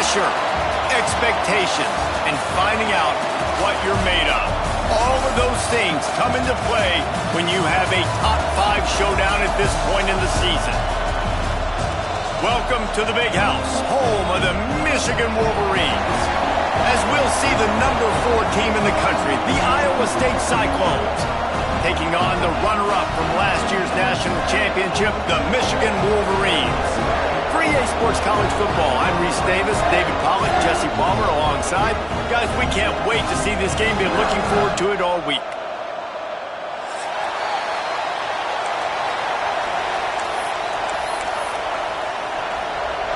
Pressure, expectations, and finding out what you're made of. All of those things come into play when you have a top 5 showdown at this point in the season. Welcome to the Big House, home of the Michigan Wolverines. As we'll see the number 4 team in the country, the Iowa State Cyclones, taking on the runner-up from last year's national championship, the Michigan Wolverines. For EA Sports College Football, I'm Reese Davis, David Pollack, Jesse Palmer alongside. Guys, we can't wait to see this game. Been looking forward to it all week.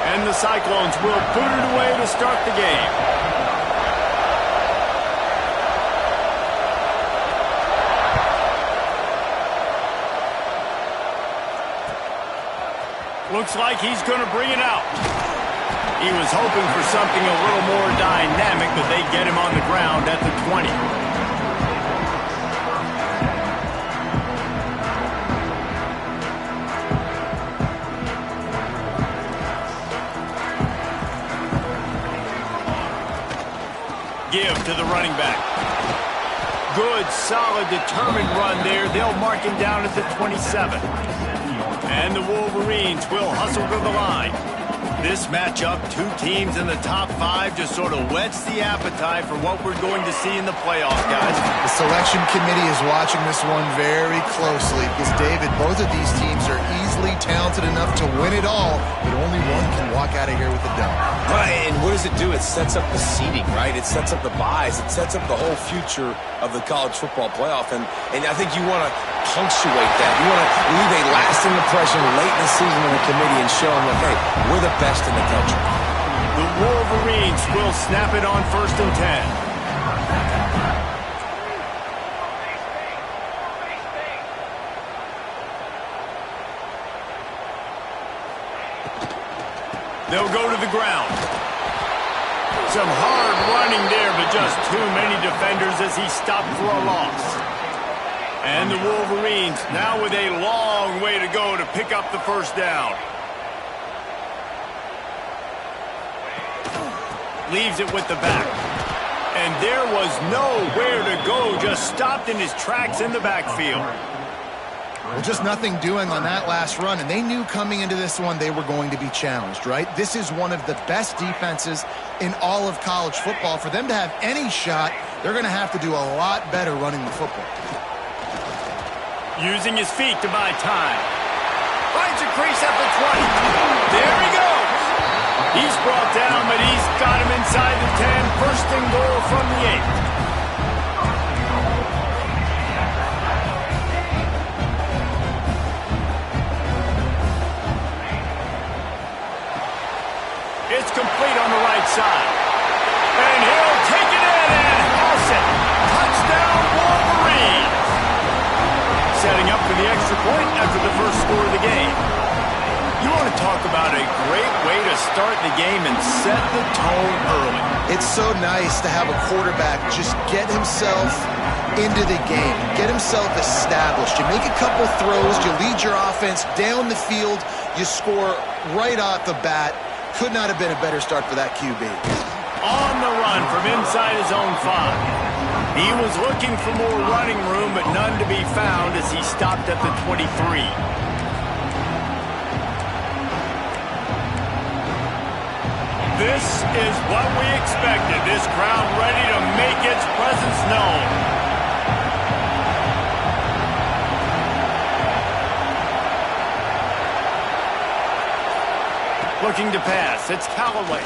And the Cyclones will boot it away to start the game. Looks like he's going to bring it out. He was hoping for something a little more dynamic, but they get him on the ground at the 20. Give to the running back. Good, solid, determined run there. They'll mark him down at the 27. And the Wolverines will hustle to the line. This matchup, 2 teams in the top 5, just sort of whets the appetite for what we're going to see in the playoffs, guys. The selection committee is watching this one very closely because, David, both of these teams are easily talented enough to win it all, but only one can walk out of here with the dub. Right, and what does it do? It sets up the seeding, right? It sets up the buys. It sets up the whole future of the college football playoff, and I think you want to punctuate that. You want to leave a lasting impression late in the season in the committee and show them that, hey, we're the best in the country. The Wolverines will snap it on 1st and 10. They'll go to the ground. Some hard running there, but just too many defenders as he stopped for a loss. And the Wolverines now with a long way to go to pick up the 1st down. Leaves it with the back. And there was nowhere to go, just stopped in his tracks in the backfield. Well, just nothing doing on that last run, and they knew coming into this one they were going to be challenged, right? This is one of the best defenses in all of college football. For them to have any shot, they're going to have to do a lot better running the football. Using his feet to buy time. Finds a crease at the 20. There he goes. He's brought down, but he's got him inside the 10. 1st and goal from the 8. It's complete on the right side. And he'll take it in and house it. Touchdown, Wolverines. Setting up for the extra point after the 1st score of the game. You want to talk about a great way to start the game and set the tone early. It's so nice to have a quarterback just get himself into the game, get himself established. You make a couple throws, you lead your offense down the field, you score right off the bat. Could not have been a better start for that QB. On the run from inside his own 5. He was looking for more running room, but none to be found as he stopped at the 23. This is what we expected. This crowd ready to make its presence known. Looking to pass. It's Callaway.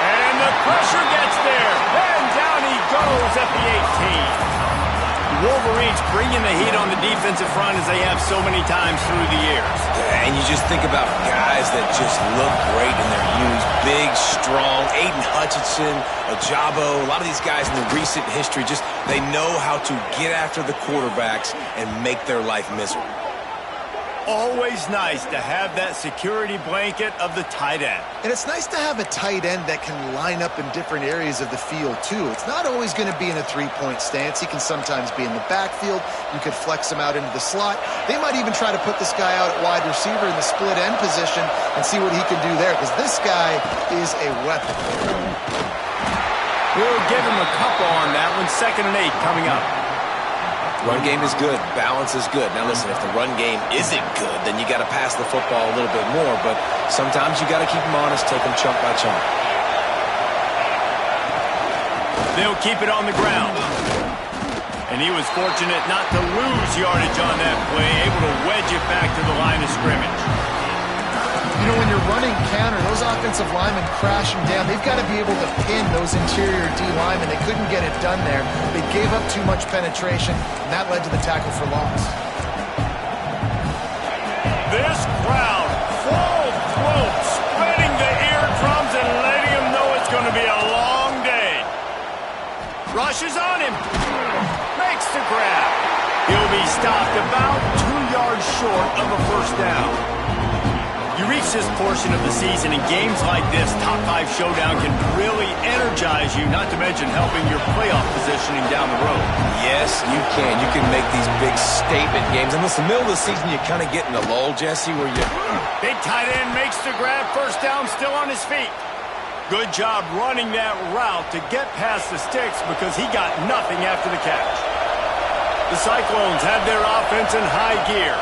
And the pressure gets there. And down he goes at the 18. Wolverines bringing the heat on the defensive front as they have so many times through the years. And you just think about guys that just look great in their use. Big, strong, Aiden Hutchinson, Ajabo, a lot of these guys in the recent history, just they know how to get after the quarterbacks and make their life miserable. always nice to have that security blanket of the tight end. And it's nice to have a tight end that can line up in different areas of the field, too. It's not always going to be in a three-point stance. He can sometimes be in the backfield. You could flex him out into the slot. They might even try to put this guy out at wide receiver in the split end position and see what he can do there, because this guy is a weapon. We'll give him a couple on that one. 2nd and 8 coming up. Run game is good. Balance is good. Now, listen, if the run game isn't good, then you got to pass the football a little bit more. But sometimes you got to keep them honest, take them chunk by chunk. They'll keep it on the ground. And he was fortunate not to lose yardage on that play, able to wedge it back to the line of scrimmage. You know, when you're running counter, those offensive linemen crashing down, they've got to be able to pin those interior D linemen. They couldn't get it done there. They gave up too much penetration, and that led to the tackle for loss. This crowd, full throat, spreading the eardrums and letting them know it's going to be a long day. Rushes on him. Makes the grab. He'll be stopped about 2 yards short of a first down. You reach this portion of the season, and games like this, top 5 showdown, can really energize you, not to mention helping your playoff positioning down the road. Yes, you can. You can make these big statement games. And listen, middle of the season, you kind of get in a lull, Jesse, where you... Big tight end makes the grab, first down, still on his feet. Good job running that route to get past the sticks because he got nothing after the catch. The Cyclones have their offense in high gear.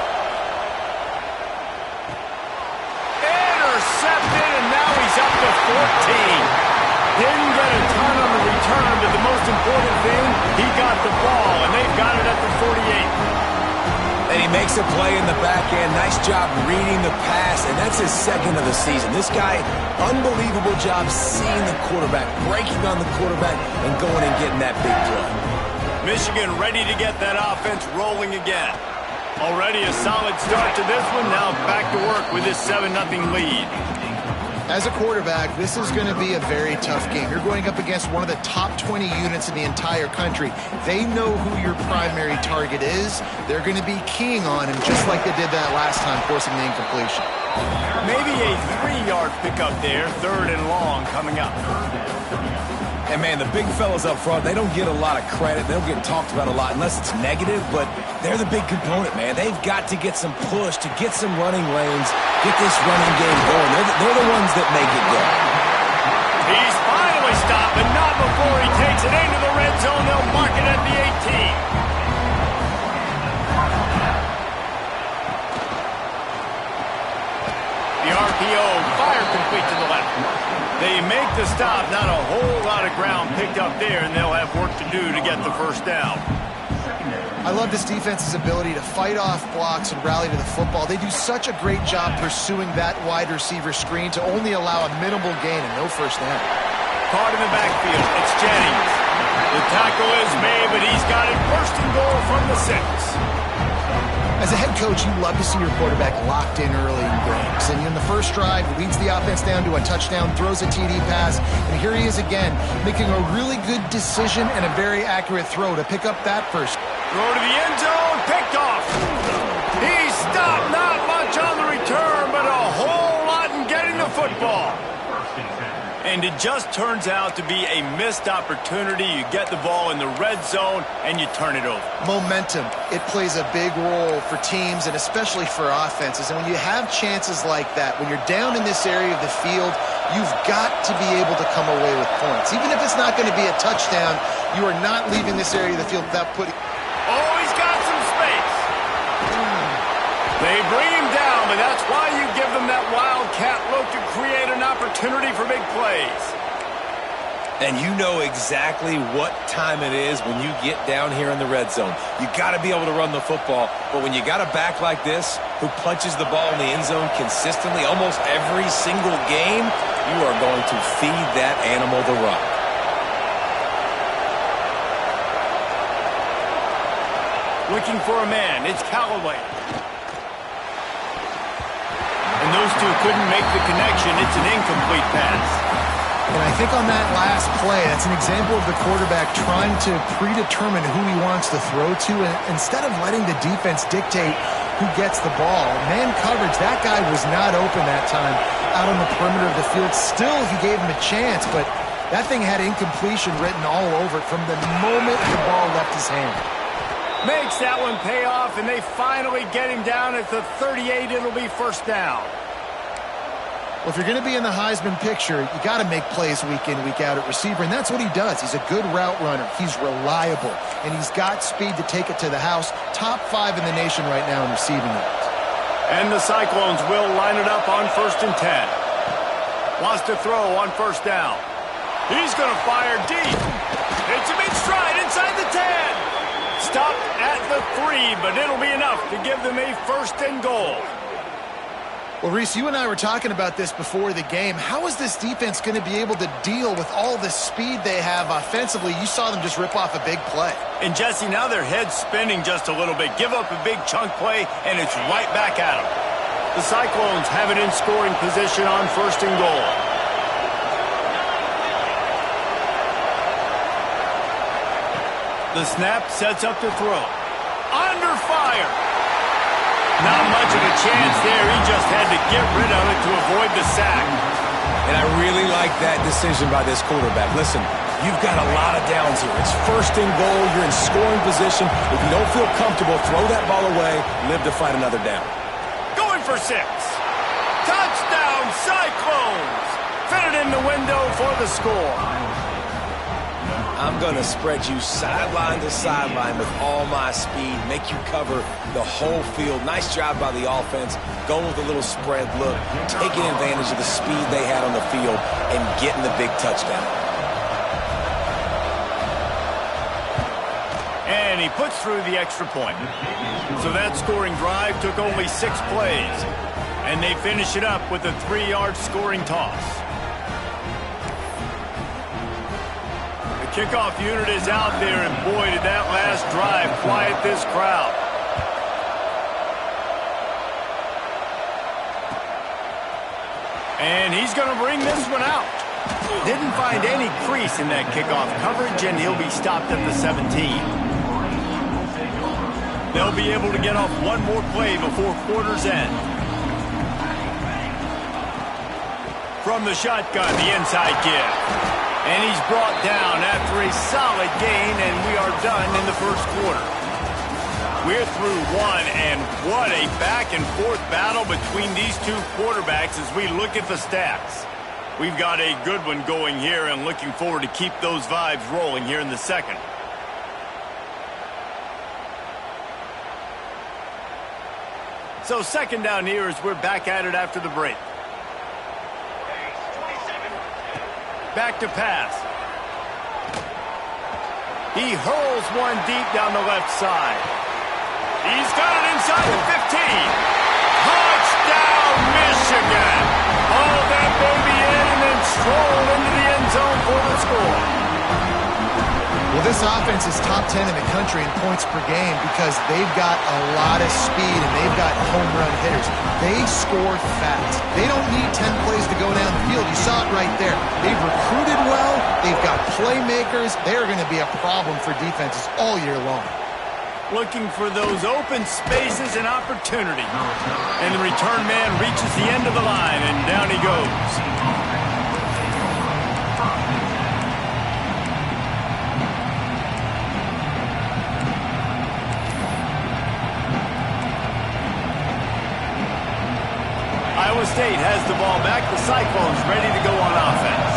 Intercepted, and now he's up to 14. Didn't get a ton on the return, but the most important thing, he got the ball, and they've got it at the 48. And he makes a play in the back end. Nice job reading the pass, and that's his 2nd of the season. This guy, unbelievable job seeing the quarterback, breaking on the quarterback, and going and getting that big play. Michigan ready to get that offense rolling again. Already a solid start to this one. Now back to work with this 7-0 lead. As a quarterback, this is going to be a very tough game. You're going up against one of the top 20 units in the entire country. They know who your primary target is. They're going to be keying on him, just like they did that last time, forcing the incompletion. Maybe a 3-yard pickup there, 3rd and long coming up. And, man, the big fellas up front, they don't get a lot of credit. They don't get talked about a lot unless it's negative, but they're the big component, man. They've got to get some push, to get some running lanes, get this running game going. They're the ones that make it go. He's finally stopped, but not before he takes it into the red zone. They'll mark it at the 18. The RPO, fire complete to the left. They make the stop, not a whole lot of ground picked up there, and they'll have work to do to get the first down. I love this defense's ability to fight off blocks and rally to the football. They do such a great job pursuing that wide receiver screen to only allow a minimal gain and no first down. Caught in the backfield, it's Jennings. The tackle is made, but he's got it first and goal from the 6. As a head coach, you love to see your quarterback locked in early in games. And in the first drive, leads the offense down to a touchdown, throws a TD pass, and here he is again, making a really good decision and a very accurate throw to pick up that first. Throw to the end zone, picked off. He stopped, not much on the return, but a whole lot in getting the football. And it just turns out to be a missed opportunity. You get the ball in the red zone, and you turn it over. Momentum, it plays a big role for teams and especially for offenses. And when you have chances like that, when you're down in this area of the field, you've got to be able to come away with points. Even if it's not going to be a touchdown, you are not leaving this area of the field without putting... Oh, he's got some space. They bring him down, but that's why you give them that wildcat look to create an opportunity for big plays. And you know exactly what time it is when you get down here in the red zone. You got to be able to run the football, but when you got a back like this who punches the ball in the end zone consistently almost every single game, you are going to feed that animal the rock. Looking for a man, it's Callaway. And those two couldn't make the connection. It's an incomplete pass. And I think on that last play, that's an example of the quarterback trying to predetermine who he wants to throw to. And instead of letting the defense dictate who gets the ball. Man coverage, that guy was not open that time out on the perimeter of the field. Still, he gave him a chance, but that thing had incompletion written all over it from the moment the ball left his hand. Makes that one pay off, and they finally get him down at the 38. It'll be first down. Well, if you're going to be in the Heisman picture, you got to make plays week in, week out at receiver, and that's what he does. He's a good route runner. He's reliable, and he's got speed to take it to the house. Top 5 in the nation right now in receiving yards. And the Cyclones will line it up on 1st and 10. Wants to throw on first down. He's going to fire deep. It's a big stride inside the 10. Stopped at the 3, but it'll be enough to give them a 1st and goal. Well, Reese, you and I were talking about this before the game. How is this defense going to be able to deal with all the speed they have offensively? You saw them just rip off a big play. And, Jesse, now their head's spinning just a little bit. Give up a big chunk play, and it's right back at them. The Cyclones have it in scoring position on 1st and goal. The snap sets up to throw. Under fire. Not much of a chance there. He just had to get rid of it to avoid the sack. And I really like that decision by this quarterback. Listen, you've got a lot of downs here. It's 1st and goal. You're in scoring position. If you don't feel comfortable, throw that ball away. Live to fight another down. Going for 6. Touchdown, Cyclones. Fit it in the window for the score. I'm going to spread you sideline to sideline with all my speed, make you cover the whole field. Nice job by the offense, going with a little spread look, taking advantage of the speed they had on the field and getting the big touchdown. And he puts through the extra point. So that scoring drive took only 6 plays. And they finish it up with a 3-yard scoring toss. Kickoff unit is out there, and boy, did that last drive quiet this crowd. And he's going to bring this one out. Didn't find any crease in that kickoff coverage, and he'll be stopped at the 17. They'll be able to get off one more play before quarter's end. From the shotgun, the inside give. And he's brought down after a solid gain, and we are done in the 1st quarter. We're through 1, and what a back-and-forth battle between these two quarterbacks as we look at the stats. We've got a good one going here, and looking forward to keep those vibes rolling here in the 2nd. So 2nd down here as we're back at it after the break. Back to pass. He hurls one deep down the left side. He's got it inside the 15. Touchdown, Michigan. Haul that baby in and then stroll into the end zone for the score. Well, this offense is top 10 in the country in points per game because they've got a lot of speed and they've got home run hitters. They score fast. They don't need 10 plays to go down the field. You saw it right there. They've recruited well. They've got playmakers. They're going to be a problem for defenses all year long. Looking for those open spaces and opportunity. And the return man reaches the end of the line, and down he goes. Iowa State has the ball back. The Cyclones ready to go on offense.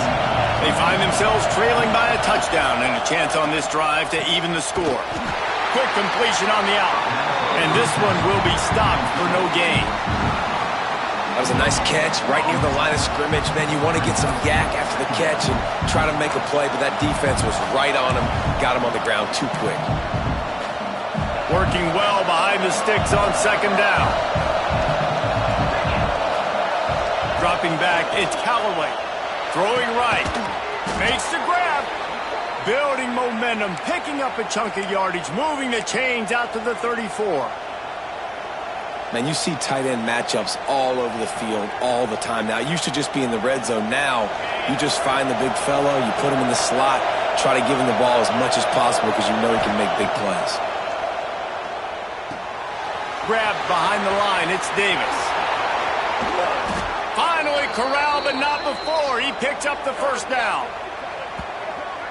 They find themselves trailing by a touchdown and a chance on this drive to even the score. Quick completion on the out. And this one will be stopped for no gain. That was a nice catch right near the line of scrimmage. Man, you want to get some yak after the catch and try to make a play, but that defense was right on him. Got him on the ground too quick. Working well behind the sticks on 2nd down. Dropping back, it's Callaway. Throwing right. Makes the grab. Building momentum, picking up a chunk of yardage, moving the chains out to the 34. Man, you see tight end matchups all over the field all the time now. It used to just be in the red zone. Now, you just find the big fellow, you put him in the slot, try to give him the ball as much as possible because you know he can make big plays. grab behind the line. It's Davis. Finally corralled, but not before. He picks up the first down.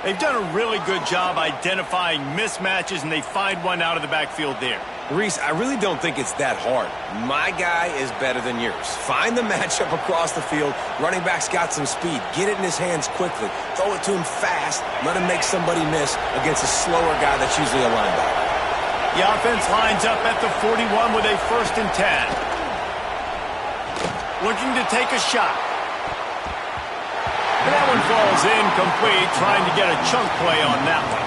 They've done a really good job identifying mismatches, and they find one out of the backfield there. Reese, I really don't think it's that hard. My guy is better than yours. Find the matchup across the field. Running back's got some speed. Get it in his hands quickly. Throw it to him fast. Let him make somebody miss against a slower guy that's usually a linebacker. The offense lines up at the 41 with a 1st and 10. Looking to take a shot. And that one falls incomplete, trying to get a chunk play on that one.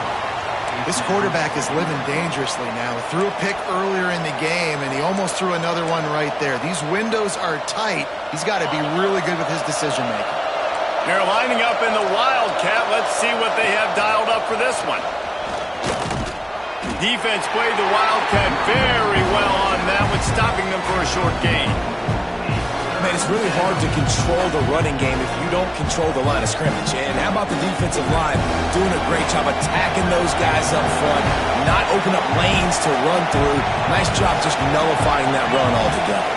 This quarterback is living dangerously now. Threw a pick earlier in the game, and he almost threw another one right there. These windows are tight. He's got to be really good with his decision-making. They're lining up in the Wildcat. Let's see what they have dialed up for this one. Defense played the Wildcat very well on that one, stopping them for a short gain. Man, it's really hard to control the running game if you don't control the line of scrimmage. And how about the defensive line doing a great job attacking those guys up front, not open up lanes to run through. Nice job just nullifying that run altogether.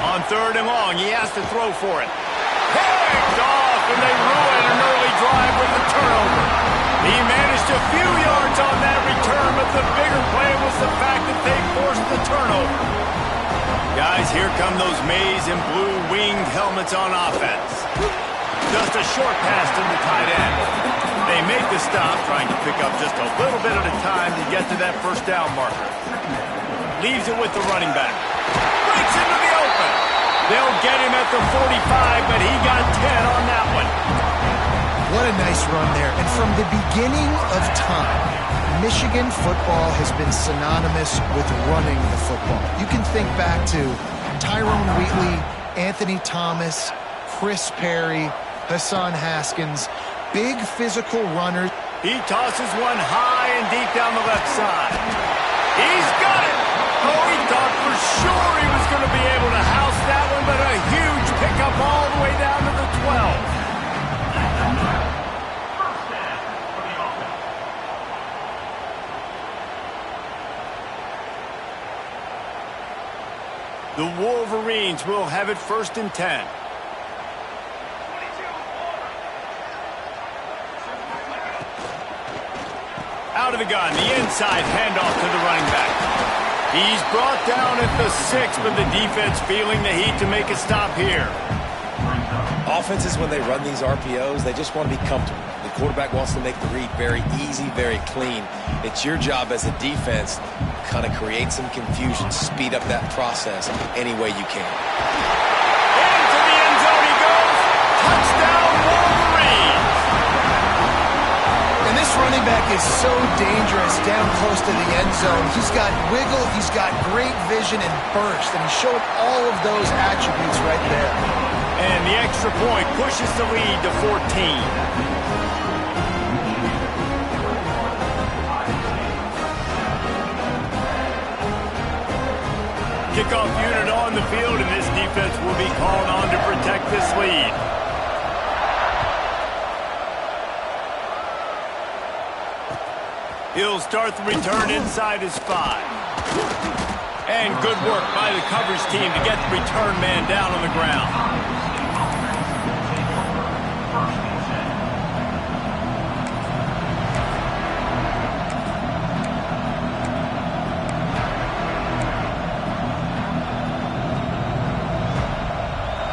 On 3rd and long, he has to throw for it. Picked off, and they ruin an early drive with the turnover. He managed a few yards on that return, but the bigger play was the fact that they forced the turnover. Guys, here come those maize and blue winged helmets on offense. Just a short pass to the tight end. They make the stop, trying to pick up just a little bit at a time to get to that 1st down marker. Leaves it with the running back. Breaks into the open. They'll get him at the 45, but he got 10 on that one. What a nice run there. And from the beginning of time, Michigan football has been synonymous with running the football. You can think back to Tyrone Wheatley, Anthony Thomas, Chris Perry, Hassan Haskins, big physical runners. He tosses one high and deep down the left side. He's got it! Oh, he thought for sure he was going to be able to house that one, but a huge pickup all the way down to the 12. The Wolverines will have it 1st and 10. Out of the gun, the inside handoff to the running back. He's brought down at the 6, but the defense feeling the heat to make a stop here. Offenses, when they run these RPOs, they just want to be comfortable. The quarterback wants to make the read very easy, very clean. It's your job as a defense to kind of create some confusion, speed up that process any way you can. Into the end zone he goes. Touchdown, Wolverines! And this running back is so dangerous down close to the end zone. He's got wiggle, he's got great vision and burst, and he showed all of those attributes right there. And the extra point pushes the lead to 14. Kickoff unit on the field, and this defense will be called on to protect this lead. He'll start the return inside his 5. And good work by the coverage team to get the return man down on the ground.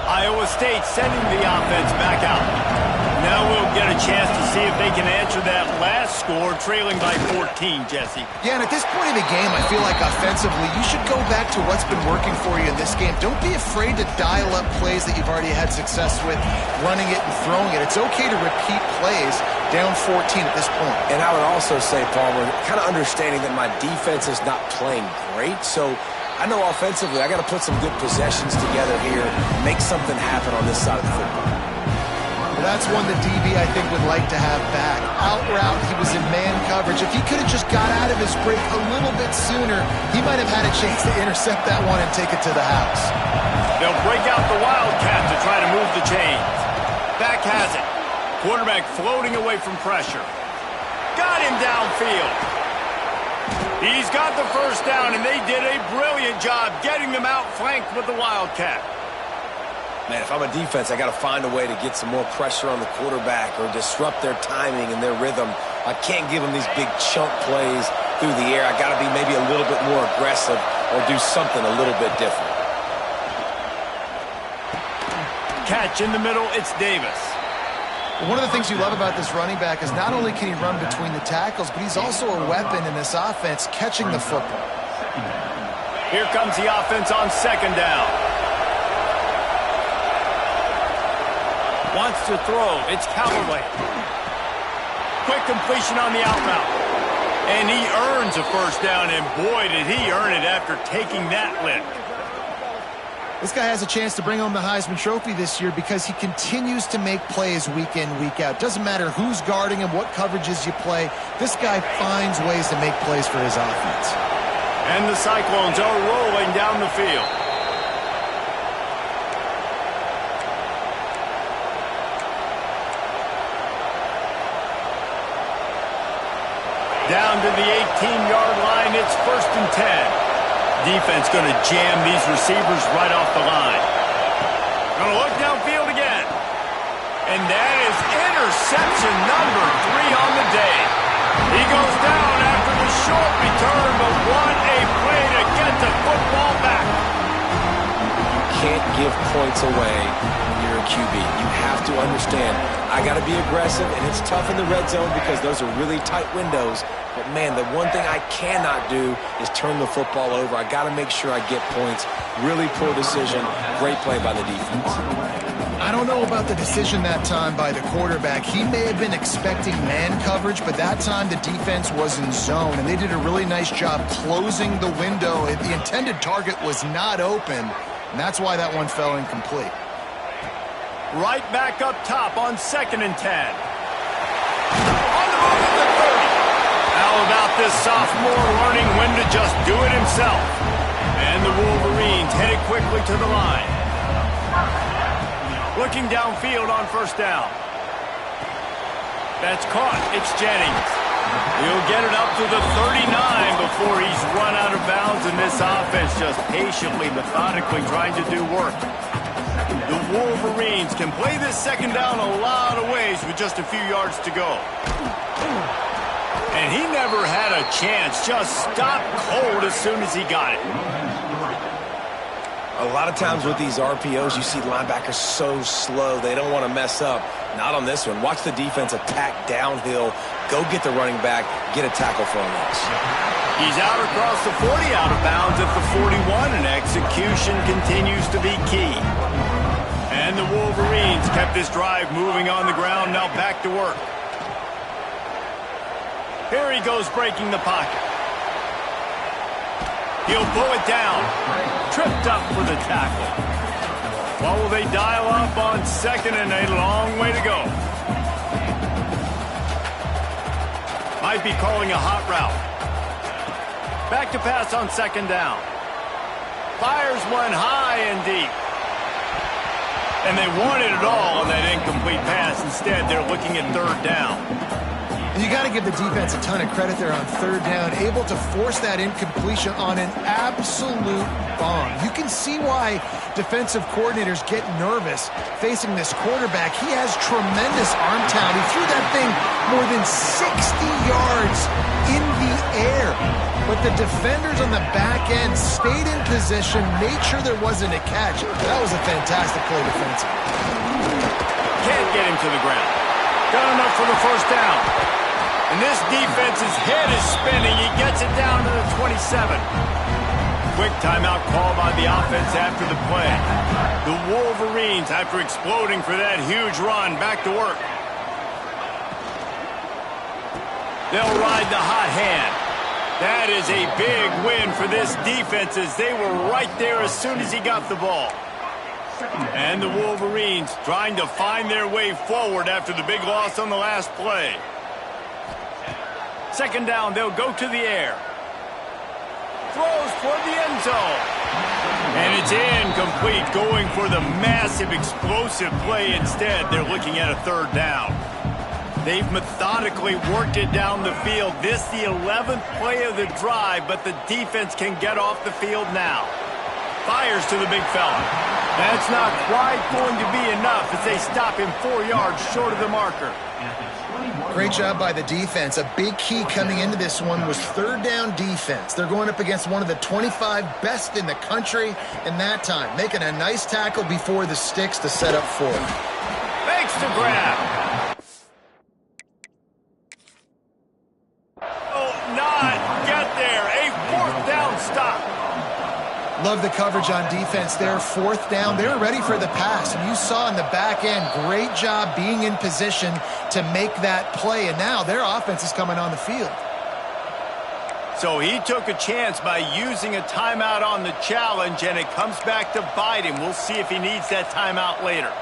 Iowa State sending the offense back out. Now we'll get a chance to see if they can answer that last score, trailing by 14, Jesse. Yeah, and at this point in the game, I feel like offensively, you should go back to what's been working for you in this game. Don't be afraid to dial up plays that you've already had success with, running it and throwing it. It's okay to repeat plays down 14 at this point. And I would also say, Palmer, kind of understanding that my defense is not playing great, so I know offensively I got to put some good possessions together here, make something happen on this side of the football. Well, that's one the DB, I think, would like to have back. Out route, he was in man coverage. If he could have just got out of his break a little bit sooner, he might have had a chance to intercept that one and take it to the house. They'll break out the Wildcat to try to move the chains. Back has it. Quarterback floating away from pressure. Got him downfield. He's got the first down, and they did a brilliant job getting them outflanked with the Wildcat. Man, if I'm a defense, I got to find a way to get some more pressure on the quarterback or disrupt their timing and their rhythm. I can't give them these big chunk plays through the air. I got to be maybe a little bit more aggressive or do something a little bit different. Catch in the middle, it's Davis. One of the things you love about this running back is not only can he run between the tackles, but he's also a weapon in this offense catching the football. Here comes the offense on second down. Wants to throw. It's Callaway. Quick completion on the out route. And he earns a first down, and boy, did he earn it after taking that lift. This guy has a chance to bring home the Heisman Trophy this year because he continues to make plays week in, week out. Doesn't matter who's guarding him, what coverages you play. This guy finds ways to make plays for his offense. And the Cyclones are rolling down the field. Down to the 18-yard line, it's 1st and 10. Defense going to jam these receivers right off the line. Going to look downfield again. And that is interception number 3 on the day. He goes down after the short return, but what a play to get the football back. You can't give points away when you're a QB. You have to understand, I got to be aggressive, and it's tough in the red zone because those are really tight windows. But, man, the one thing I cannot do is turn the football over. I got to make sure I get points. Really poor decision. Great play by the defense. I don't know about the decision that time by the quarterback. He may have been expecting man coverage, but that time the defense was in zone, and they did a really nice job closing the window. The intended target was not open, and that's why that one fell incomplete. Right back up top on 2nd and 10. On the move at the 30. How about this sophomore learning when to just do it himself? And the Wolverines headed quickly to the line. Looking downfield on 1st down. That's caught. It's Jennings. He'll get it up to the 39 before he's run out of bounds, and this offense just patiently, methodically trying to do work. The Wolverines can play this 2nd down a lot of ways with just a few yards to go. And he never had a chance, just stopped cold as soon as he got it. A lot of times with these RPOs, you see linebackers so slow, they don't want to mess up. Not on this one. Watch the defense attack downhill, go get the running back, get a tackle for a loss. He's out across the 40, out of bounds at the 41, and execution continues to be key. And the Wolverines kept this drive moving on the ground, now back to work. Here he goes breaking the pocket. He'll pull it down. Tripped up for the tackle. Well, will they dial up on 2nd and a long way to go? Might be calling a hot route. Back to pass on 2nd down. Fires one high and deep. And they wanted it all on that incomplete pass. Instead, they're looking at 3rd down. And you got to give the defense a ton of credit there on 3rd down, able to force that incompletion on an absolute bomb. You can see why defensive coordinators get nervous facing this quarterback. He has tremendous arm talent. He threw that thing more than 60 yards in the air. But the defenders on the back end stayed in position, made sure there wasn't a catch. That was a fantastic play defensively. Can't get him to the ground. Got enough for the 1st down. And this defense's head is spinning. He gets it down to the 27. Quick timeout call by the offense after the play. The Wolverines, after exploding for that huge run, back to work. They'll ride the hot hand. That is a big win for this defense as they were right there as soon as he got the ball. And the Wolverines trying to find their way forward after the big loss on the last play. 2nd down, they'll go to the air. Throws for the end zone. And it's incomplete, going for the massive explosive play instead. They're looking at a 3rd down. They've methodically worked it down the field. This the 11th play of the drive, but the defense can get off the field now. Fires to the big fella. That's not quite going to be enough as they stop him 4 yards short of the marker. Great job by the defense. A big key coming into this one was third down defense. They're going up against one of the 25 best in the country in that time, making a nice tackle before the sticks to set up fourth. Makes the grab. Oh, not get there. A fourth down stop. Love the coverage on defense there. Fourth down. They were ready for the pass. And you saw in the back end, great job being in position to make that play. And now their offense is coming on the field. So he took a chance by using a timeout on the challenge, and it comes back to bite him. We'll see if he needs that timeout later.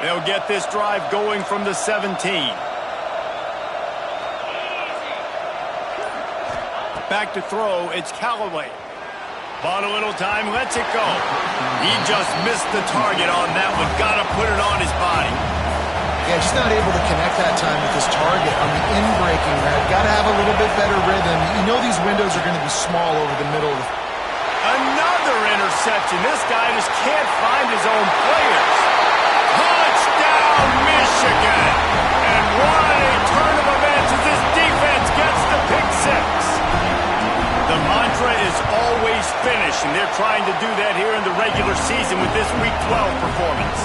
They'll get this drive going from the 17. Back to throw, it's Callaway. Bought a little time, lets it go. He just missed the target on that one. Got to put it on his body. Yeah, just not able to connect that time with his target on the in-breaking route. Got to have a little bit better rhythm. You know these windows are going to be small over the middle. Another interception. This guy just can't find his own players. Touchdown, Michigan! And what a turn of events as this defense gets the pick six. The mantra is always finish, and they're trying to do that here in the regular season with this Week 12 performance.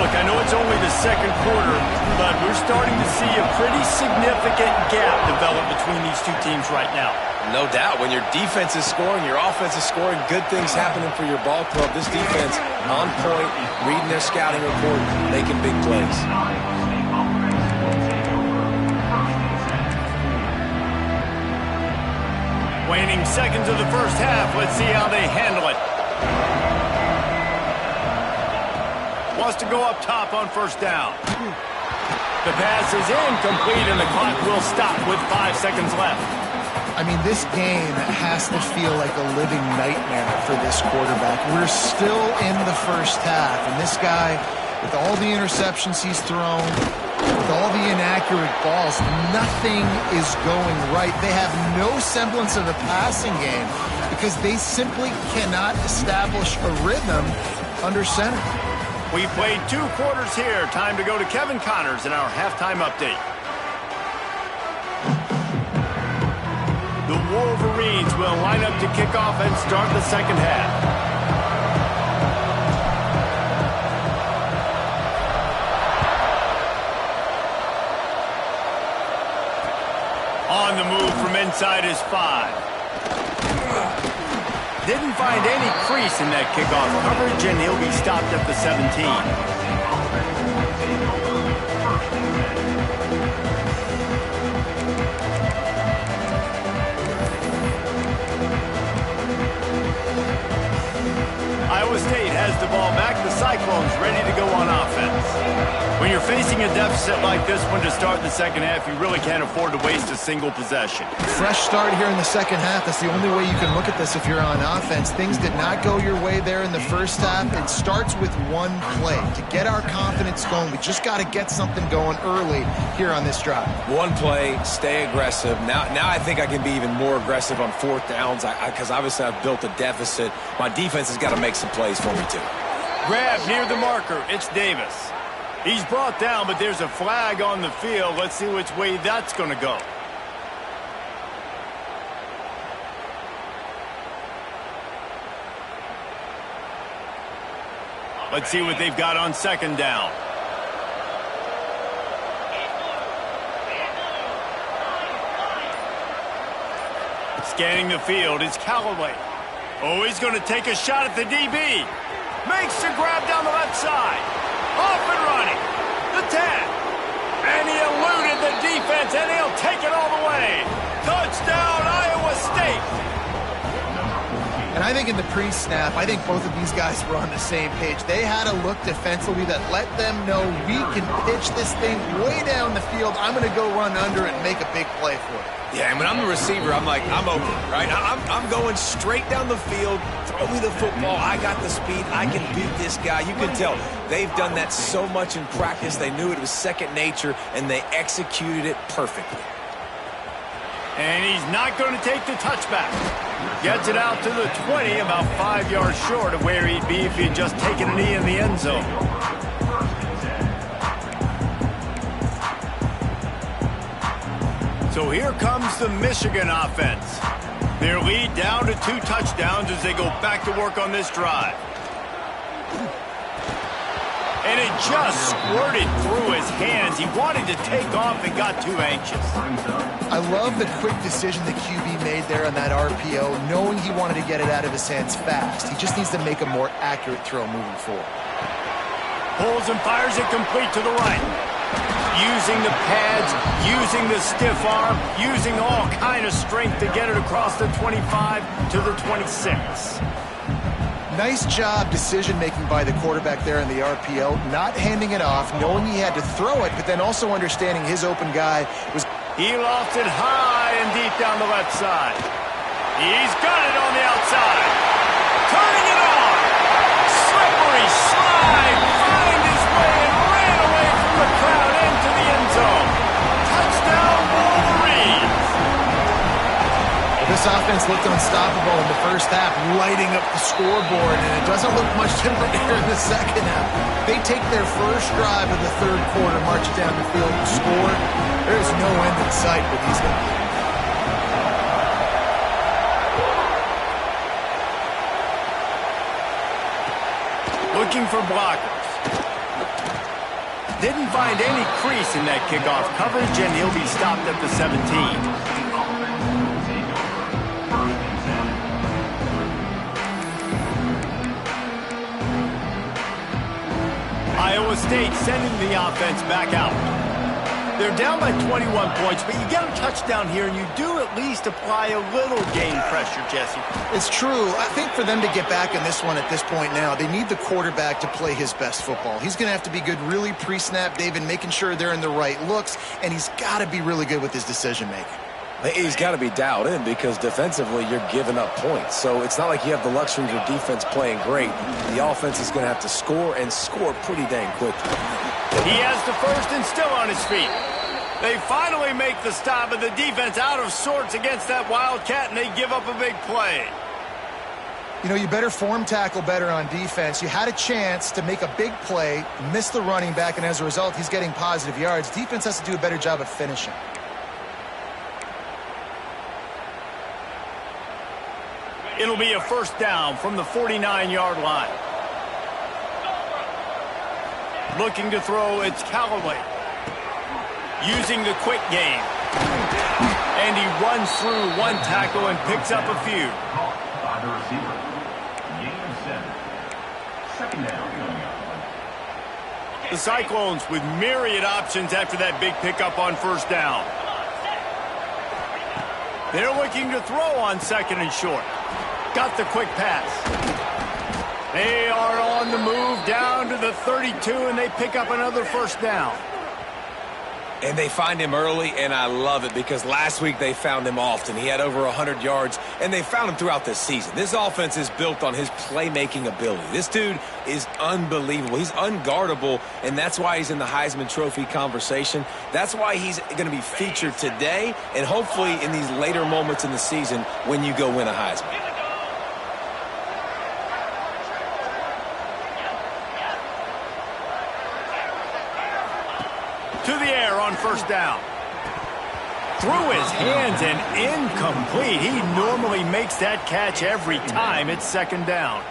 Look, I know it's only the second quarter, but we're starting to see a pretty significant gap develop between these two teams right now. No doubt. When your defense is scoring, your offense is scoring, good things happening for your ball club. This defense on point, reading their scouting report, making big plays. Waning seconds of the first half. Let's see how they handle it. Wants to go up top on first down. The pass is incomplete, and the clock will stop with 5 seconds left. I mean, this game has to feel like a living nightmare for this quarterback. We're still in the first half, and this guy, with all the interceptions he's thrown, with all the inaccurate balls, nothing is going right. They have no semblance of a passing game because they simply cannot establish a rhythm under center. We played 2 quarters here. Time to go to Kevin Connors in our halftime update. The Wolverines will line up to kick off and start the second half. On the move from inside is 5. Didn't find any crease in that kickoff coverage, and he'll be stopped at the 17. Iowa State has the ball back. The Cyclones ready to go on offense. When you're facing a deficit like this one to start the second half, you really can't afford to waste a single possession. Fresh start here in the second half. That's the only way you can look at this if you're on offense. Things did not go your way there in the first half. It starts with one play. To get our confidence going, we just got to get something going early here on this drive. One play, stay aggressive. Now I think I can be even more aggressive on fourth downs because obviously I've built a deficit. My defense has got to make some plays for me too. Grab near the marker. It's Davis. He's brought down, but there's a flag on the field. Let's see which way that's going to go. Let's see what they've got on second down. Scanning the field, it's Callaway. Oh, he's going to take a shot at the DB. Makes the grab down the left side. Off and running. The 10. And he eluded the defense, and he'll take it all the way. Touchdown, Iowa State. And And I think in the pre-snap, I think both of these guys were on the same page. They had a look defensively that let them know we can pitch this thing way down the field. I'm going to go run under it and make a big play for it. Yeah, and when I'm the receiver, I'm like, I'm open, right? I'm going straight down the field. Throw me the football. I got the speed. I can beat this guy. You can tell they've done that so much in practice. They knew it was second nature, and they executed it perfectly. And he's not going to take the touchback. Gets it out to the 20, about 5 yards short of where he'd be if he had just taken a knee in the end zone. So here comes the Michigan offense. Their lead down to 2 touchdowns as they go back to work on this drive. And it just squirted through his hands. He wanted to take off and got too anxious. I love the quick decision the QB made there on that RPO, knowing he wanted to get it out of his hands fast. He just needs to make a more accurate throw moving forward. Pulls and fires it complete to the right. Using the pads, using the stiff arm, using all kind of strength to get it across the 25 to the 26. Nice job decision-making by the quarterback there in the RPO, not handing it off, knowing he had to throw it, but then also understanding his open guy was... He lofted high and deep down the left side. He's got it on the outside. Turning it on. Slippery slide. Find his way and ran away from the crowd into the end zone. Touchdown, Wolverines. This offense looked unstoppable in the first half, lighting up the scoreboard, and it doesn't look much different here in the second half. They take their first drive of the third quarter, march it down the field, and score. There is no end in sight for these guys. Looking for blockers. Didn't find any crease in that kickoff coverage, and he'll be stopped at the 17. Iowa State sending the offense back out. They're down by 21 points, but you get a touchdown here, and you do at least apply a little game pressure, Jesse. It's true. I think for them to get back in this one at this point now, they need the quarterback to play his best football. He's going to have to be good really pre-snap, David, making sure they're in the right looks, and he's got to be really good with his decision-making. He's got to be dialed in because defensively you're giving up points. So it's not like you have the luxury of your defense playing great. The offense is going to have to score and score pretty dang quickly. He has the first and still on his feet. They finally make the stop, and the defense out of sorts against that Wildcat, and they give up a big play. You know, you better form tackle better on defense. You had a chance to make a big play, miss the running back, and as a result, he's getting positive yards. Defense has to do a better job of finishing. It'll be a first down from the 49-yard line. Looking to throw, it's Callaway. Using the quick game. And he runs through one tackle and picks up a few. By the receiver. Game set. Second down. The Cyclones with myriad options after that big pickup on first down. They're looking to throw on second and short. Got the quick pass. They are on the move down to the 32, and they pick up another first down. And they find him early, and I love it because last week they found him often. He had over 100 yards, and they found him throughout the season. This offense is built on his playmaking ability. This dude is unbelievable. He's unguardable, and that's why he's in the Heisman Trophy conversation. That's why he's going to be featured today and hopefully in these later moments in the season when you go win a Heisman. To the air on first down. Through his hands and incomplete. He normally makes that catch every time it's second down.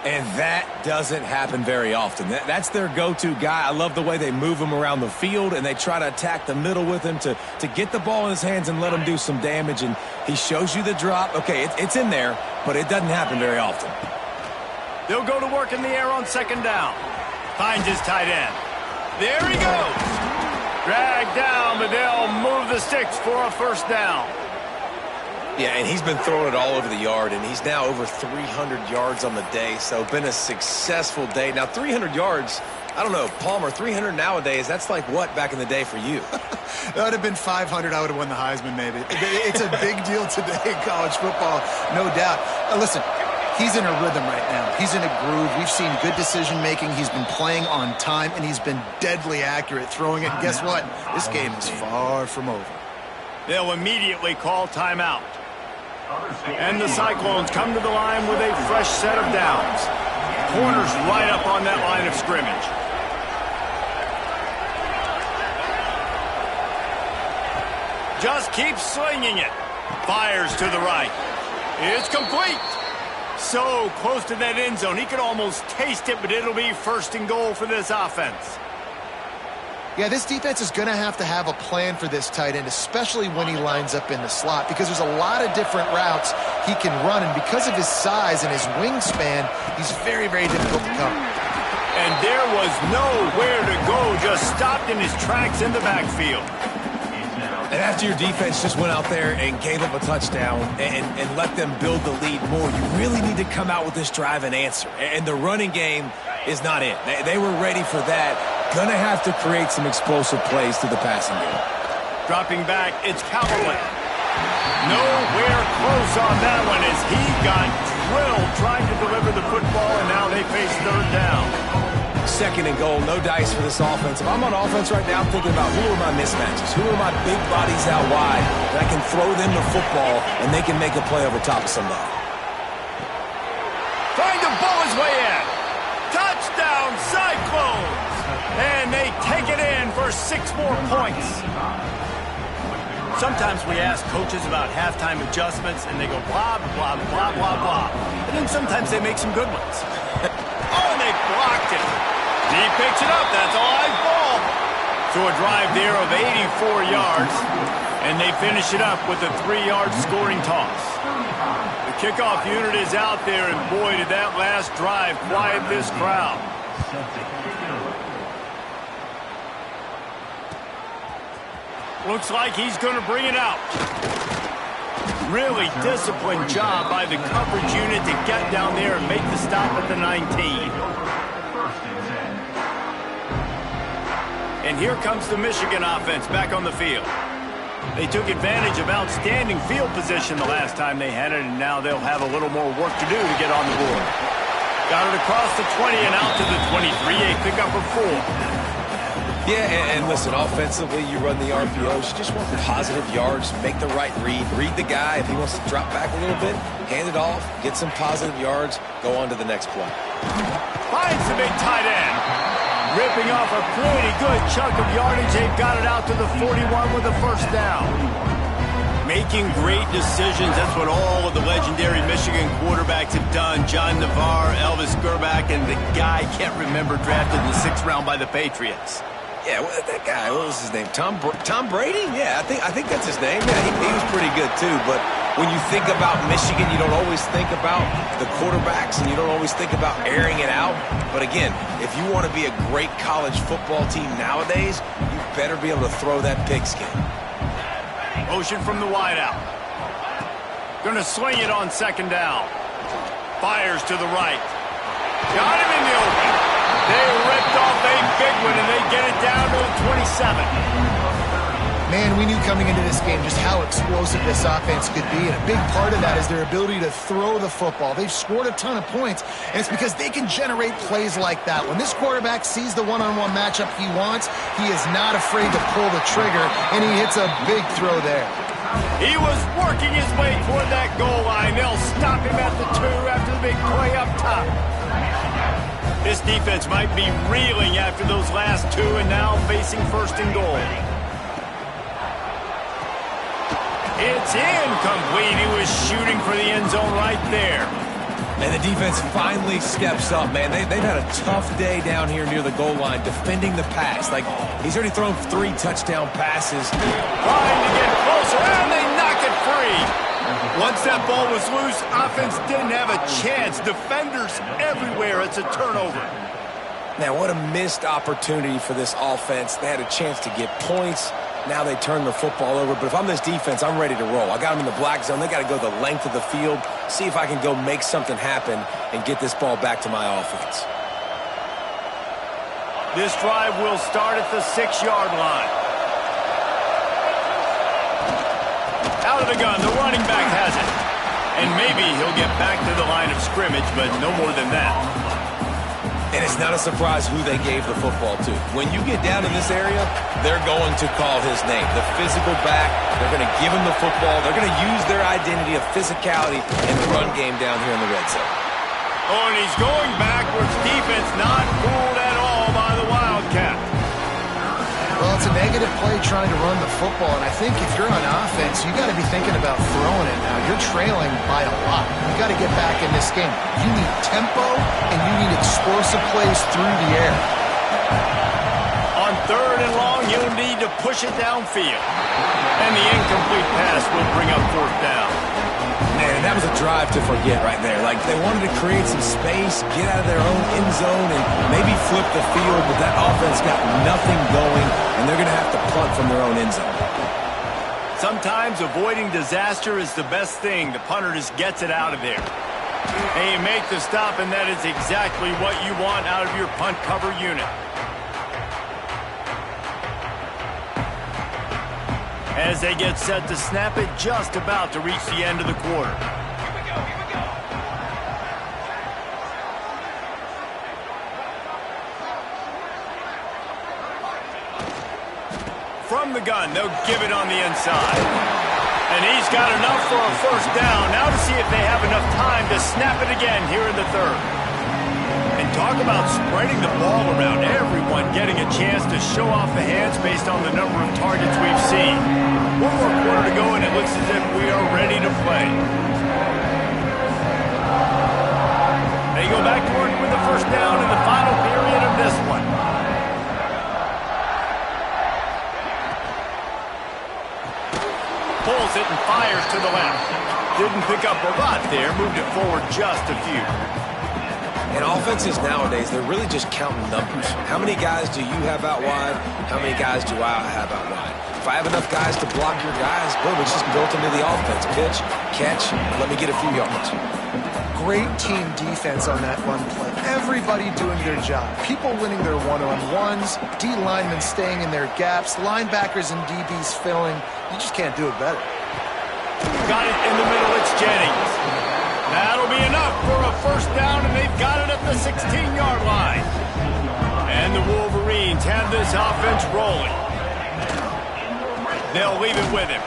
And that doesn't happen very often. That's their go-to guy. I love the way they move him around the field, and they try to attack the middle with him to get the ball in his hands and let him do some damage. And he shows you the drop. Okay, it's in there, but it doesn't happen very often. They'll go to work in the air on second down. Finds his tight end. There he goes. Dragged down, but they'll move the sticks for a first down. Yeah, and he's been throwing it all over the yard, and he's now over 300 yards on the day, so been a successful day. Now, 300 yards, I don't know, Palmer, 300 nowadays, that's like what back in the day for you? That would have been 500. I would have won the Heisman, maybe. It's a big deal today in college football, no doubt. Listen, he's in a rhythm right now. He's in a groove. We've seen good decision-making. He's been playing on time, and he's been deadly accurate throwing it. And guess what? This game is far from over. They'll immediately call timeout. And the Cyclones come to the line with a fresh set of downs. Corners right up on that line of scrimmage. Just keeps slinging it. Fires to the right. It's complete. So close to that end zone. He could almost taste it, but it'll be first and goal for this offense. Yeah, this defense is going to have a plan for this tight end, especially when he lines up in the slot, because there's a lot of different routes he can run, and because of his size and his wingspan, he's very, very difficult to cover. And there was nowhere to go, just stopped in his tracks in the backfield. And after your defense just went out there and gave up a touchdown and let them build the lead more, you really need to come out with this drive and answer. And the running game is not it. They were ready for that. Gonna have to create some explosive plays through the passing game. Dropping back, it's Callaway. Nowhere close on that one as he got drilled trying to deliver the football, and now they face third down. Second and goal, no dice for this offense. If I'm on offense right now, I'm thinking about who are my mismatches, who are my big bodies out wide that I can throw them the football and they can make a play over top of somebody. Trying to bowl his way in. Touchdown, Cyclones! And they take it in for 6 more points. Sometimes we ask coaches about halftime adjustments, and they go blah, blah, blah, blah, blah. And then sometimes they make some good ones. Oh, and they blocked it. He picks it up. That's a live ball. So a drive there of 84 yards, and they finish it up with a 3-yard scoring toss. The kickoff unit is out there, and boy, did that last drive quiet this crowd. Looks like he's going to bring it out. Really disciplined job by the coverage unit to get down there and make the stop at the 19. And here comes the Michigan offense back on the field. They took advantage of outstanding field position the last time they had it, and now they'll have a little more work to do to get on the board. Got it across the 20 and out to the 23, a pickup of 4. Yeah, and listen, offensively, you run the RPOs. You just want positive yards, make the right read the guy. If he wants to drop back a little bit, hand it off, get some positive yards, go on to the next play. Finds the big tight end. Ripping off a pretty good chunk of yardage. They've got it out to the 41 with a first down. Making great decisions. That's what all of the legendary Michigan quarterbacks have done. John Navarre, Elvis Grbac, and the guy, can't remember, drafted in the 6th round by the Patriots. Yeah, that guy, what was his name? Tom Brady? Yeah, I think that's his name. Yeah, he was pretty good too. But when you think about Michigan, you don't always think about the quarterbacks, and you don't always think about airing it out. But again, if you want to be a great college football team nowadays, you better be able to throw that pigskin. Motion from the wideout. Gonna swing it on 2nd down. Fires to the right. Got him in the open. They ripped off a big one, and they get it down to the 27. Man, we knew coming into this game just how explosive this offense could be, and a big part of that is their ability to throw the football. They've scored a ton of points, and it's because they can generate plays like that. When this quarterback sees the one-on-one matchup he wants, he is not afraid to pull the trigger, and he hits a big throw there. He was working his way toward that goal line. They'll stop him at the 2 after the big play up top. This defense might be reeling after those last 2 and now facing 1st and goal. It's incomplete. He was shooting for the end zone right there. And the defense finally steps up, man. They've had a tough day down here near the goal line defending the pass. Like, he's already thrown 3 touchdown passes. Trying to get closer, and they knock it free. Once that ball was loose, offense didn't have a chance. Defenders everywhere. It's a turnover. Now, what a missed opportunity for this offense. They had a chance to get points, Now they turn the football over. But if I'm this defense, I'm ready to roll. I got them in the black zone. They got to go the length of the field, see if I can go make something happen and get this ball back to my offense. This drive will start at the 6-yard line. Out of the gun, the running back has it. And maybe he'll get back to the line of scrimmage, but no more than that. And it's not a surprise who they gave the football to. When you get down in this area, they're going to call his name. The physical back, they're going to give him the football. They're going to use their identity of physicality in the run game down here in the red zone. Oh, and he's going backwards. Defense not fooled at all by the Wildcat. Well, it's a negative play trying to run the football, and I think if you're on offense, you got to be thinking about throwing it now. You're trailing by a lot. You got to get back in this game. You need tempo, and you need explosive plays through the air. On 3rd and long, you'll need to push it downfield. And the incomplete pass will bring up 4th down. Man, that was a drive to forget right there. Like, they wanted to create some space, get out of their own end zone, and maybe flip the field, but that offense got nothing going, and they're going to have to punt from their own end zone. Sometimes avoiding disaster is the best thing. The punter just gets it out of there. And you make the stop, and that is exactly what you want out of your punt cover unit. As they get set to snap it, just about to reach the end of the quarter. Here we go. From the gun, they'll give it on the inside. And he's got enough for a 1st down. Now to see if they have enough time to snap it again here in the 3rd. And talk about spreading the ball around. Everyone getting a chance to show off the hands based on the number of targets we've seen. 1 more quarter to go, and it looks as if we are ready to play. They go back to work with the 1st down in the final period of this one. Pulls it and fires to the left. Didn't pick up a lot there, moved it forward just a few. And offenses nowadays, they're really just counting numbers. How many guys do you have out wide? How many guys do I have out wide? If I have enough guys to block your guys, boom, it's just built into the offense. Pitch, catch, let me get a few yards. Great team defense on that run play. Everybody doing their job. People winning their one-on-ones, D linemen staying in their gaps, linebackers and DBs filling. You just can't do it better. Got it in the middle, it's Jennings. That'll be enough for a 1st down, and they've got it at the 16-yard line. And the Wolverines have this offense rolling. They'll leave it with him.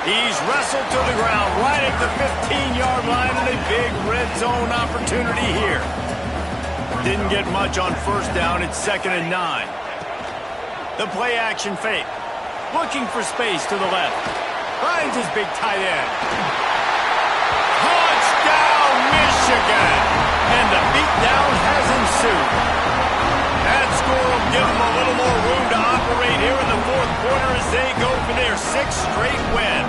He's wrestled to the ground right at the 15-yard line, and a big red zone opportunity here. Didn't get much on 1st down. It's 2nd and 9. The play action fake. Looking for space to the left. Finds his big tight end. Touchdown, Michigan! And the beatdown has ensued. That score will give them a little more room to operate here in the 4th quarter as they go for their 6th straight win.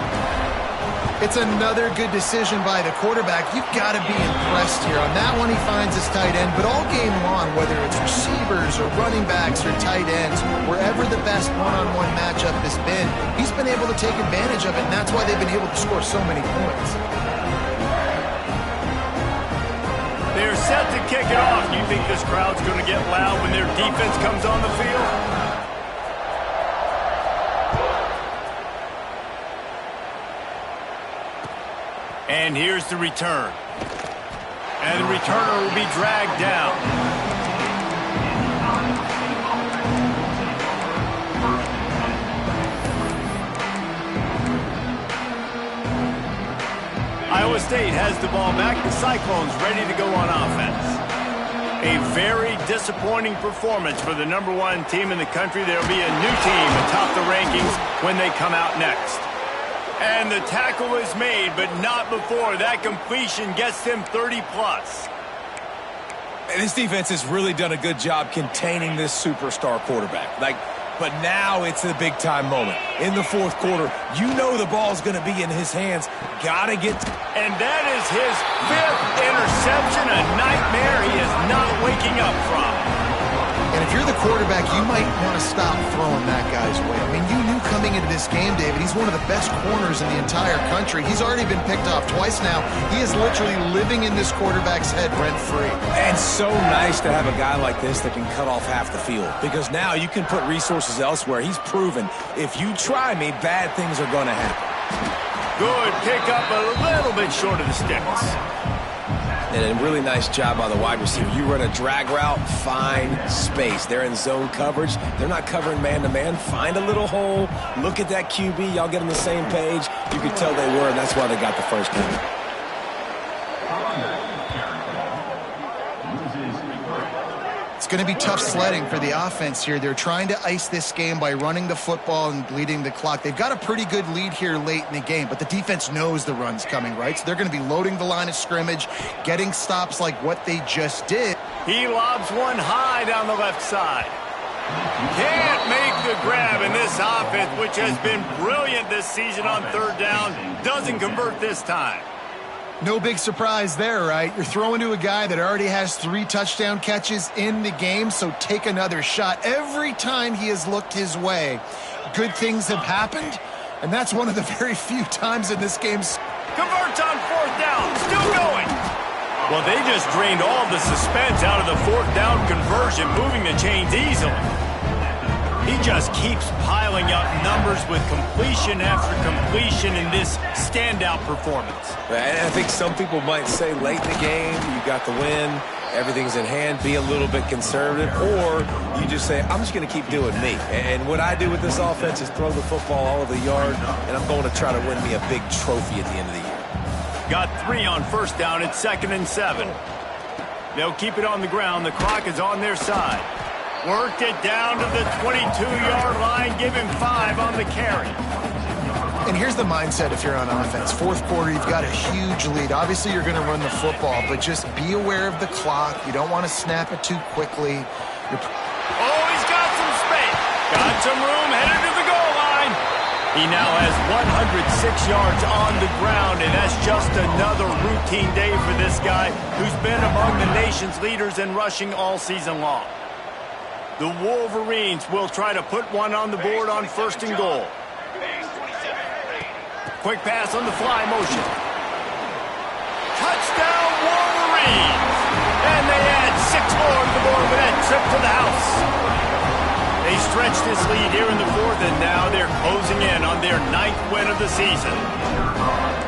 It's another good decision by the quarterback. You've got to be impressed here. On that one, he finds his tight end, but all game long, whether it's receivers or running backs or tight ends, wherever the best one-on-one matchup has been, he's been able to take advantage of it, and that's why they've been able to score so many points. They're set to kick it off. Do you think this crowd's going to get loud when their defense comes on the field? And here's the return. And the returner will be dragged down. Iowa State has the ball back. The Cyclones ready to go on offense. A very disappointing performance for the #1 team in the country. There will be a new team atop the rankings when they come out next. And the tackle is made, but not before that completion gets them 30+. And this defense has really done a good job containing this superstar quarterback. But now it's the big-time moment. In the 4th quarter, you know the ball's going to be in his hands. Got to get... And that is his 5th interception, a nightmare he is not waking up from. And if you're the quarterback, you might want to stop throwing that guy's way. I mean, you knew coming into this game, David, he's one of the best corners in the entire country. He's already been picked off twice now. He is literally living in this quarterback's head rent-free. And so nice to have a guy like this that can cut off half the field, because now you can put resources elsewhere. He's proven if you try me, bad things are going to happen. Good pick up, a little bit short of the sticks. And a really nice job by the wide receiver. You run a drag route, find space. They're in zone coverage. They're not covering man-to-man. Find a little hole. Look at that QB. Y'all get on the same page. You could tell they were, and that's why they got the first down. It's going to be tough sledding for the offense here. They're trying to ice this game by running the football and bleeding the clock. They've got a pretty good lead here late in the game, but the defense knows the run's coming, right? So they're going to be loading the line of scrimmage, getting stops like what they just did. He lobs one high down the left side. Can't make the grab, and this offense, which has been brilliant this season on third down, doesn't convert this time. No big surprise there, right? You're throwing to a guy that already has 3 touchdown catches in the game, so take another shot. Every time he has looked his way, good things have happened, and that's one of the very few times in this game. Converts on fourth down, still going. Well, they just drained all the suspense out of the fourth down conversion, moving the chains easily. He just keeps piling up numbers with completion after completion in this standout performance. And I think some people might say late in the game, you got the win, everything's in hand, be a little bit conservative, or you just say, I'm just going to keep doing me. And what I do with this offense is throw the football all over the yard, and I'm going to try to win me a big trophy at the end of the year. Got 3 on first down at 2nd and 7. They'll keep it on the ground. The clock is on their side. Worked it down to the 22-yard line. Give him 5 on the carry. And here's the mindset if you're on offense. Fourth quarter, you've got a huge lead. Obviously, you're going to run the football, but just be aware of the clock. You don't want to snap it too quickly. Oh, he's got some space. Got some room, headed to the goal line. He now has 106 yards on the ground, and that's just another routine day for this guy who's been among the nation's leaders in rushing all season long. The Wolverines will try to put one on the board on 1st and goal. Quick pass on the fly motion. Touchdown Wolverines! And they add 6 more to the board with that trip to the house. They stretch this lead here in the 4th, and now they're closing in on their 9th win of the season.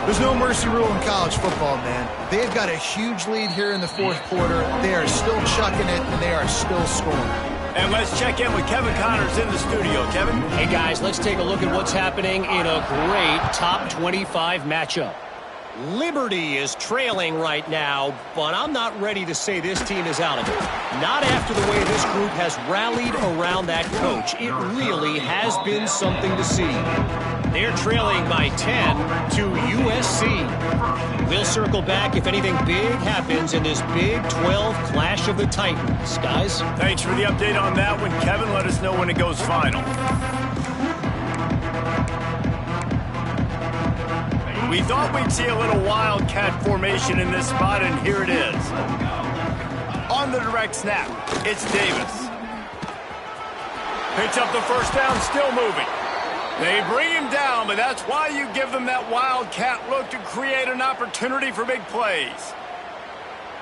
There's no mercy rule in college football, man. They've got a huge lead here in the 4th quarter. They are still chucking it, and they are still scoring. And let's check in with Kevin Connors in the studio. Kevin? Hey, guys, let's take a look at what's happening in a great top 25 matchup. Liberty is trailing right now, but I'm not ready to say this team is out of it. Not after the way this group has rallied around that coach. It really has been something to see. They're trailing by 10 to USC. We'll circle back if anything big happens in this Big 12 Clash of the Titans. Guys? Thanks for the update on that one, Kevin. Let us know when it goes final. We thought we'd see a little wildcat formation in this spot, and here it is. On the direct snap, it's Davis. Picks up the first down, still moving. They bring him down, but that's why you give them that wildcat look to create an opportunity for big plays.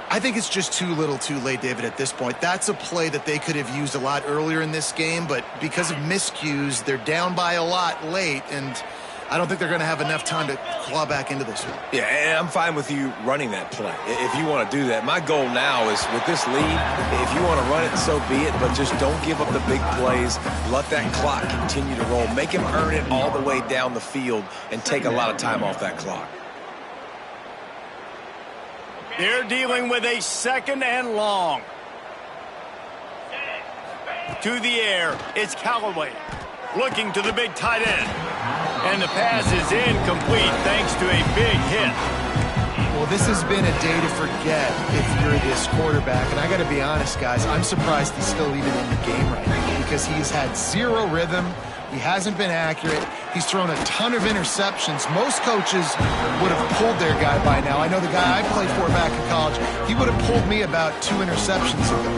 I think it's just too little too late, David, at this point. That's a play that they could have used a lot earlier in this game, but because of miscues, they're down by a lot late, and I don't think they're going to have enough time to claw back into this one. Yeah, and I'm fine with you running that play if you want to do that. My goal now is with this lead, if you want to run it, so be it, but just don't give up the big plays. Let that clock continue to roll. Make him earn it all the way down the field and take a lot of time off that clock. They're dealing with a 2nd and long. To the air, it's Callaway. Looking to the big tight end. And the pass is incomplete thanks to a big hit. Well, this has been a day to forget if you're this quarterback. And I got to be honest, guys, I'm surprised he's still even in the game right now because he's had 0 rhythm. He hasn't been accurate. He's thrown a ton of interceptions. Most coaches would have pulled their guy by now. I know the guy I played for back in college, he would have pulled me about 2 interceptions ago.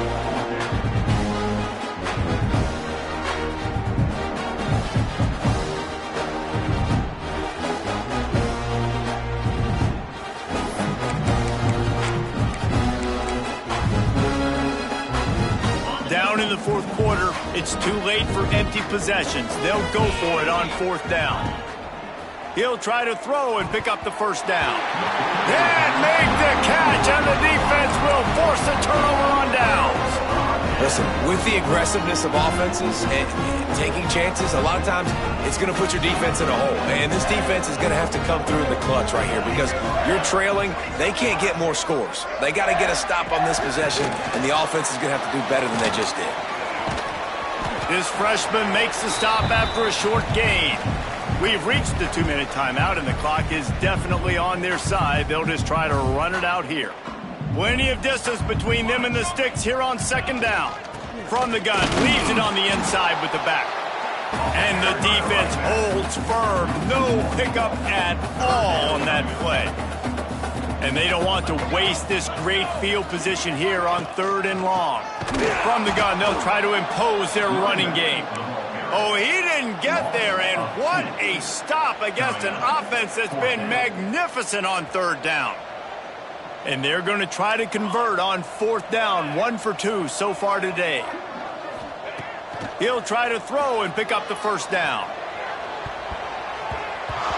down in the fourth quarter. It's too late for empty possessions. They'll go for it on fourth down. He'll try to throw and pick up the first down. And make the catch, and the defense will force a turnover on downs. Listen, with the aggressiveness of offenses and taking chances, a lot of times it's going to put your defense in a hole. And this defense is going to have to come through in the clutch right here because you're trailing. They can't get more scores. They got to get a stop on this possession, and the offense is going to have to do better than they just did. This freshman makes the stop after a short gain. We've reached the 2-minute timeout, and the clock is definitely on their side. They'll just try to run it out here. Plenty of distance between them and the sticks here on second down. From the gun, leaves it on the inside with the back. And the defense holds firm. No pickup at all on that play. And they don't want to waste this great field position here on third and long. From the gun, they'll try to impose their running game. Oh, he didn't get there, and what a stop against an offense that's been magnificent on third down. And they're going to try to convert on fourth down, 1 for 2 so far today. He'll try to throw and pick up the first down.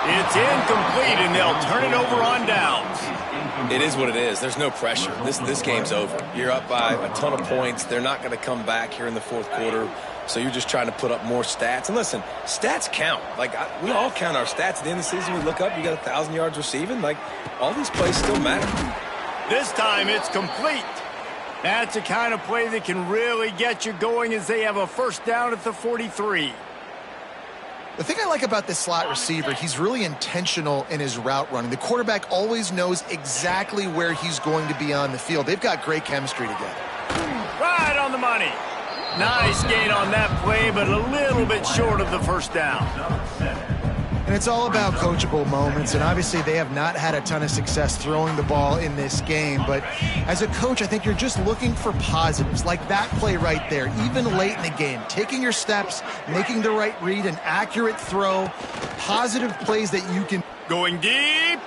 It's incomplete, and they'll turn it over on downs. It is what it is. There's no pressure. This game's over. You're up by a ton of points. They're not going to come back here in the fourth quarter. So you're just trying to put up more stats. And listen, stats count. Like, we all count our stats. At the end of the season, we look up, you got 1,000 yards receiving. Like, all these plays still matter. This time it's complete. That's the kind of play that can really get you going as they have a first down at the 43. The thing I like about this slot receiver, he's really intentional in his route running. The quarterback always knows exactly where he's going to be on the field. They've got great chemistry together. Right on the money. Nice gain on that play, but a little bit short of the first down. And it's all about coachable moments, and obviously they have not had a ton of success throwing the ball in this game. But as a coach, I think you're just looking for positives, like that play right there, even late in the game. Taking your steps, making the right read, an accurate throw, positive plays that you can... Going deep.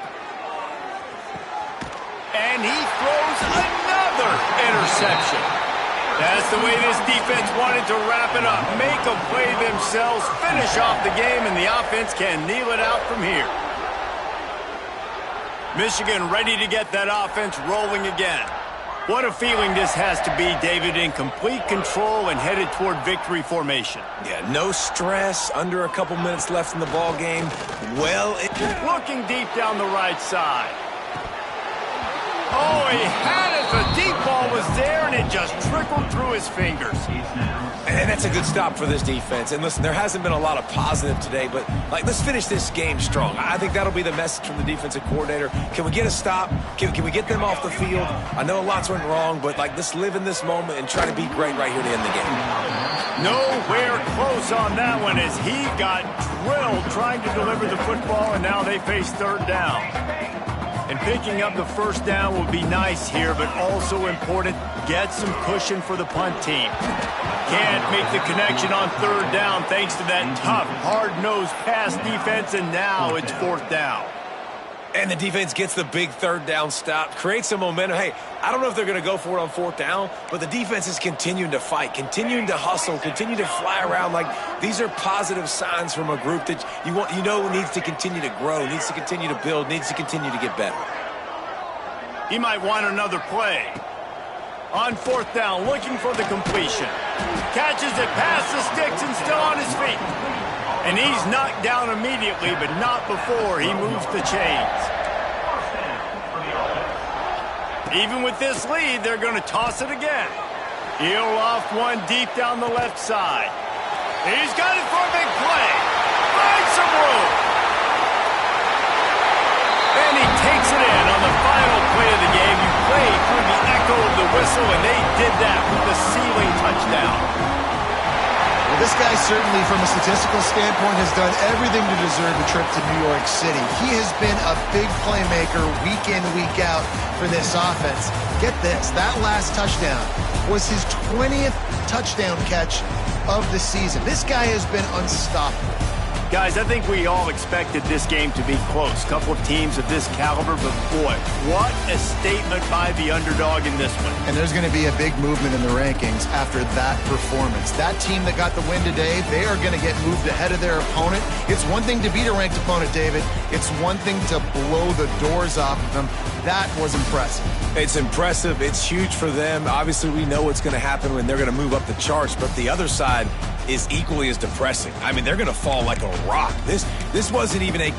And he throws another interception. That's the way this defense wanted to wrap it up. Make a play themselves, finish off the game, and the offense can kneel it out from here. Michigan ready to get that offense rolling again. What a feeling this has to be, David, in complete control and headed toward victory formation. Yeah, no stress, under a couple minutes left in the ball game. Looking deep down the right side. Oh, he had it. The deep ball was there, and it just trickled through his fingers. And that's a good stop for this defense. And listen, there hasn't been a lot of positive today, but, like, let's finish this game strong. I think that'll be the message from the defensive coordinator. Can we get a stop? Can we get them off the field? I know lots went wrong, but, like, let's live in this moment and try to be great right here to end the game. Nowhere close on that one as he got drilled trying to deliver the football, and now they face third down. And picking up the first down will be nice here, but also important, get some cushion for the punt team. Can't make the connection on third down thanks to that tough, hard-nosed pass defense, and now it's fourth down. And the defense gets the big third down stop, creates some momentum. Hey, I don't know if they're going to go for it on fourth down, but the defense is continuing to fight, continuing to hustle, continue to fly around. Like, these are positive signs from a group that you know needs to continue to grow, needs to continue to build, needs to continue to get better. He might want another play. On fourth down, looking for the completion. Catches it past the sticks and still on his feet. And he's knocked down immediately, but not before he moves the chains. Even with this lead, they're going to toss it again. He'll off one deep down the left side. He's got it for a big play. Finds some room. And he takes it in on the final play of the game. You play through the echo of the whistle, and they did that with the ceiling touchdown. Well, this guy certainly, from a statistical standpoint, has done everything to deserve a trip to New York City. He has been a big playmaker week in, week out for this offense. Get this, that last touchdown was his 20th touchdown catch of the season. This guy has been unstoppable. Guys, I think we all expected this game to be close. Couple of teams of this caliber, but boy, what a statement by the underdog in this one. And there's going to be a big movement in the rankings after that performance. That team that got the win today, they are going to get moved ahead of their opponent. It's one thing to beat a ranked opponent, David. It's one thing to blow the doors off of them. That was impressive. It's impressive. It's huge for them. Obviously, we know what's going to happen when they're going to move up the charts, but the other side is equally as depressing. I mean, they're going to fall like a rock. This wasn't even a...